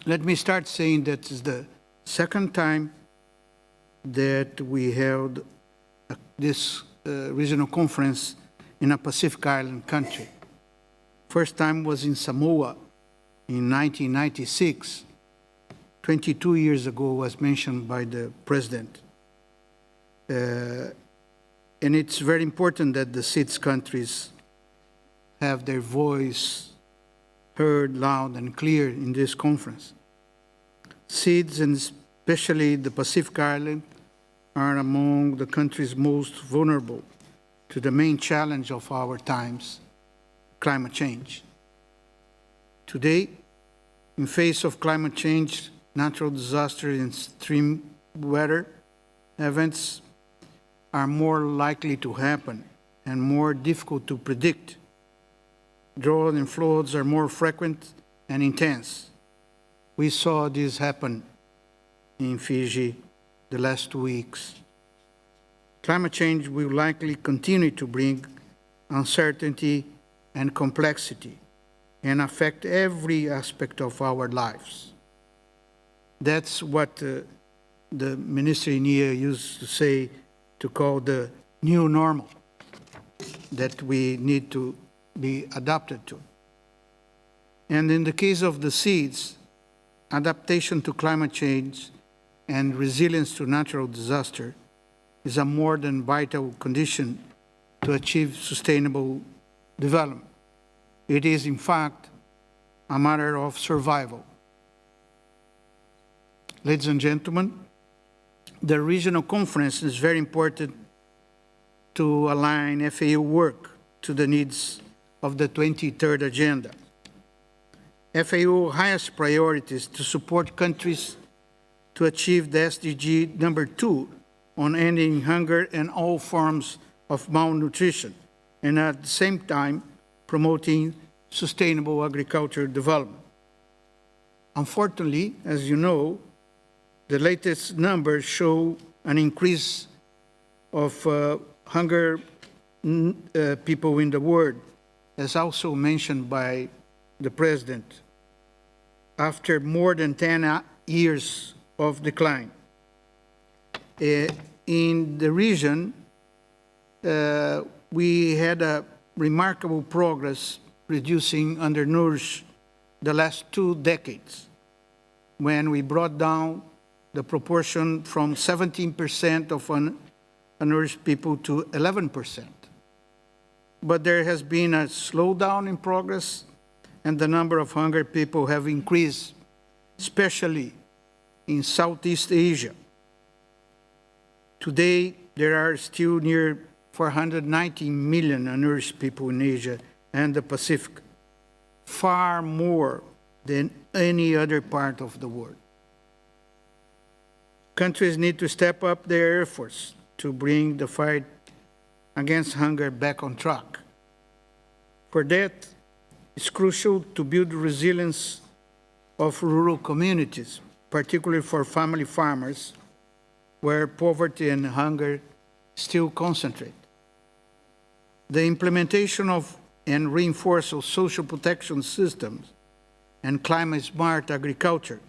Let me start saying that it's the second time that we held this regional conference in a Pacific Island country. First time was in Samoa in 1996. 22 years ago was mentioned by the president. And it's very important that the SIDS countries have their voice heard loud and clear in this conference. SIDS, and especially the Pacific Island, are among the countries most vulnerable to the main challenge of our times, climate change. Today, in face of climate change, natural disaster and extreme weather events are more likely to happen and more difficult to predict. Drought and floods are more frequent and intense. We saw this happen in Fiji the last 2 weeks. Climate change will likely continue to bring uncertainty and complexity and affect every aspect of our lives. That's what the minister in here used to say, to call the new normal that we need to be adapted to. And in the case of the SIDS, adaptation to climate change and resilience to natural disaster is a more than vital condition to achieve sustainable development. It is, in fact, a matter of survival. Ladies and gentlemen, the regional conference is very important to align FAO work to the needs of the 23rd Agenda. FAO highest priority is to support countries to achieve the SDG number 2 on ending hunger and all forms of malnutrition, and at the same time promoting sustainable agricultural development. Unfortunately, as you know, the latest numbers show an increase of hunger people in the world, as also mentioned by the President, after more than 10 years of decline. In the region, we had a remarkable progress reducing undernourished the last 2 decades, when we brought down the proportion from 17% of undernourished people to 11%. But there has been a slowdown in progress, and the number of hungry people have increased, especially in Southeast Asia. Today, there are still near 490 million undernourished people in Asia and the Pacific, far more than any other part of the world. Countries need to step up their efforts to bring the fight against hunger back on track. For that, it's crucial to build resilience of rural communities, particularly for family farmers, where poverty and hunger still concentrate. The implementation of and reinforcement of social protection systems and climate-smart agriculture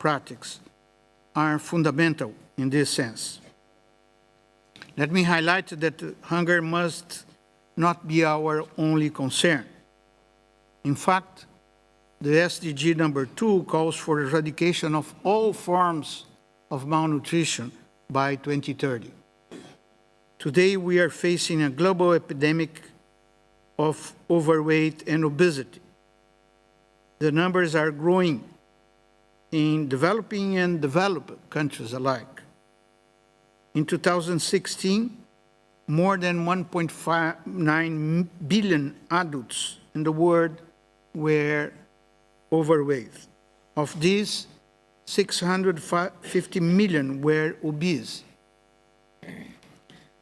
practices are fundamental in this sense. Let me highlight that hunger must not be our only concern. In fact, the SDG number 2 calls for eradication of all forms of malnutrition by 2030. Today, we are facing a global epidemic of overweight and obesity. The numbers are growing in developing and developed countries alike. In 2016, more than 1.9 billion adults in the world were overweight. Of these, 650 million were obese.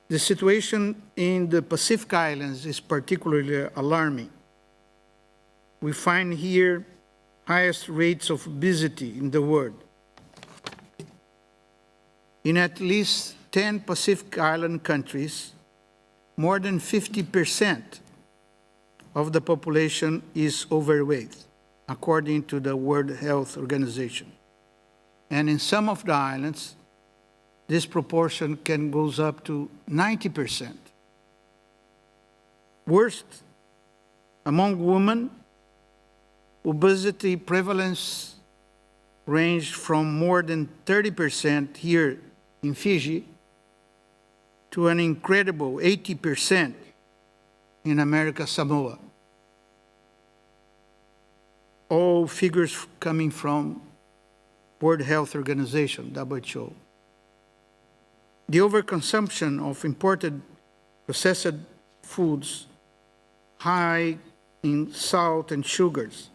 The situation in the Pacific Islands is particularly alarming. We find here highest rates of obesity in the world. In at least 10 Pacific Island countries, more than 50% of the population is overweight, according to the World Health Organization. And in some of the islands, this proportion can go up to 90%. Worst, among women, obesity prevalence ranged from more than 30% here in Fiji to an incredible 80% in America Samoa. All figures coming from World Health Organization, WHO. The overconsumption of imported processed foods high in salt and sugars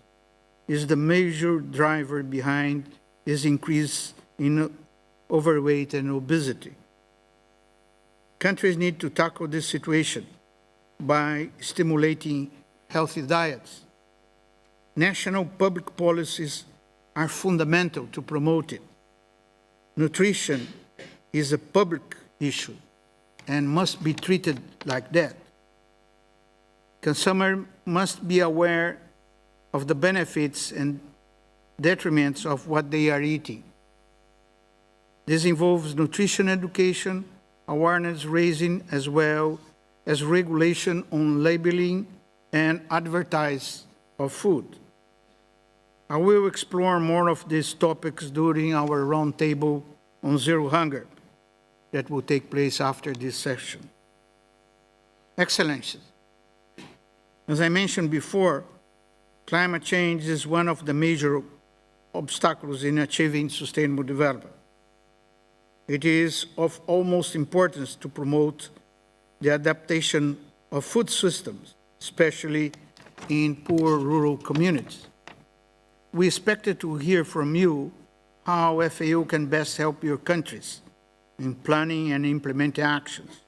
is the major driver behind this increase in overweight and obesity. Countries need to tackle this situation by stimulating healthy diets. National public policies are fundamental to promote it. Nutrition is a public issue and must be treated like that. Consumers must be aware of the benefits and detriments of what they are eating. This involves nutrition education, awareness raising, as well as regulation on labeling and advertising of food. I will explore more of these topics during our roundtable on zero hunger that will take place after this session. Excellencies, as I mentioned before, climate change is one of the major obstacles in achieving sustainable development. It is of utmost importance to promote the adaptation of food systems, especially in poor rural communities. We expected to hear from you how FAO can best help your countries in planning and implementing actions.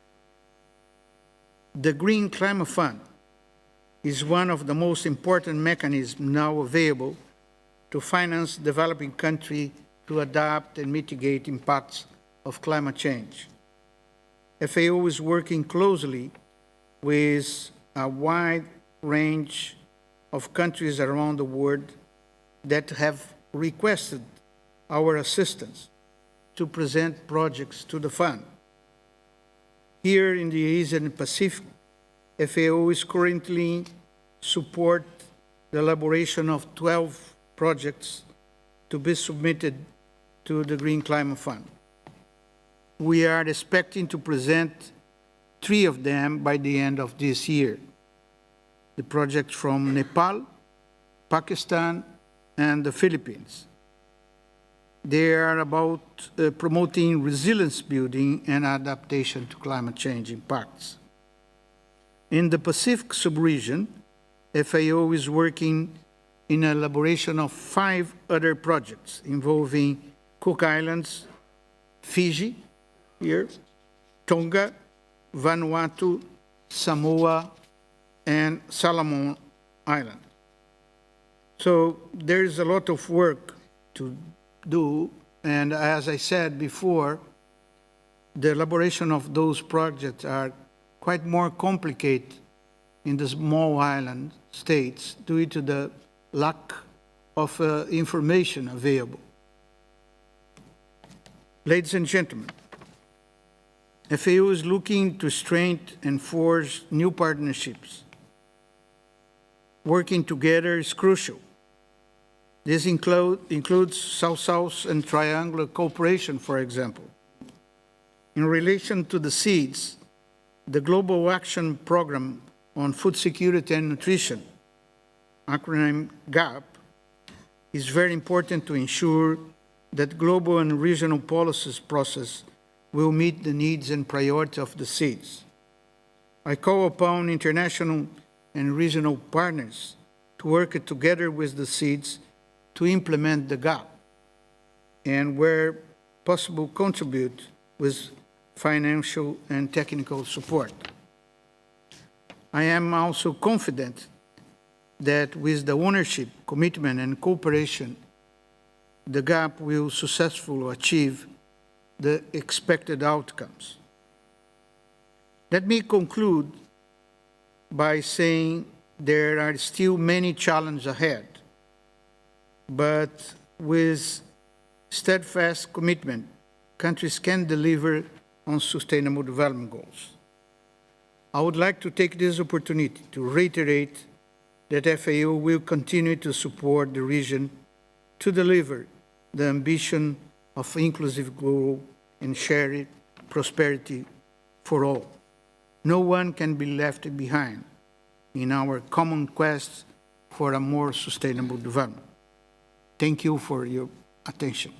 The Green Climate Fund is one of the most important mechanisms now available to finance developing countries to adapt and mitigate impacts of climate change. FAO is working closely with a wide range of countries around the world that have requested our assistance to present projects to the fund. Here in the Asian Pacific, FAO is currently support the elaboration of 12 projects to be submitted to the Green Climate Fund. We are expecting to present 3 of them by the end of this year. The projects from Nepal, Pakistan, and the Philippines. They are about promoting resilience building and adaptation to climate change impacts. In the Pacific sub-region, FAO is working in the elaboration of 5 other projects involving Cook Islands, Fiji, here, Tonga, Vanuatu, Samoa, and Solomon Island. So there is a lot of work to do, and as I said before, the elaboration of those projects are quite more complicated in the small island states due to the lack of information available. Ladies and gentlemen, FAO is looking to strengthen and forge new partnerships. Working together is crucial. This includes South-South and triangular cooperation, for example. In relation to the seeds, the Global Action Program on Food Security and Nutrition, acronym GAP, is very important to ensure that global and regional policies process will meet the needs and priorities of the seeds. I call upon international and regional partners to work together with the seeds to implement the GAP and, where possible, contribute with financial and technical support. I am also confident that with the ownership, commitment, and cooperation, the GAP will successfully achieve the expected outcomes. Let me conclude by saying there are still many challenges ahead. but with steadfast commitment, countries can deliver on sustainable development goals. I would like to take this opportunity to reiterate that FAO will continue to support the region to deliver the ambition of inclusive growth and shared prosperity for all. No one can be left behind in our common quest for a more sustainable development. Thank you for your attention.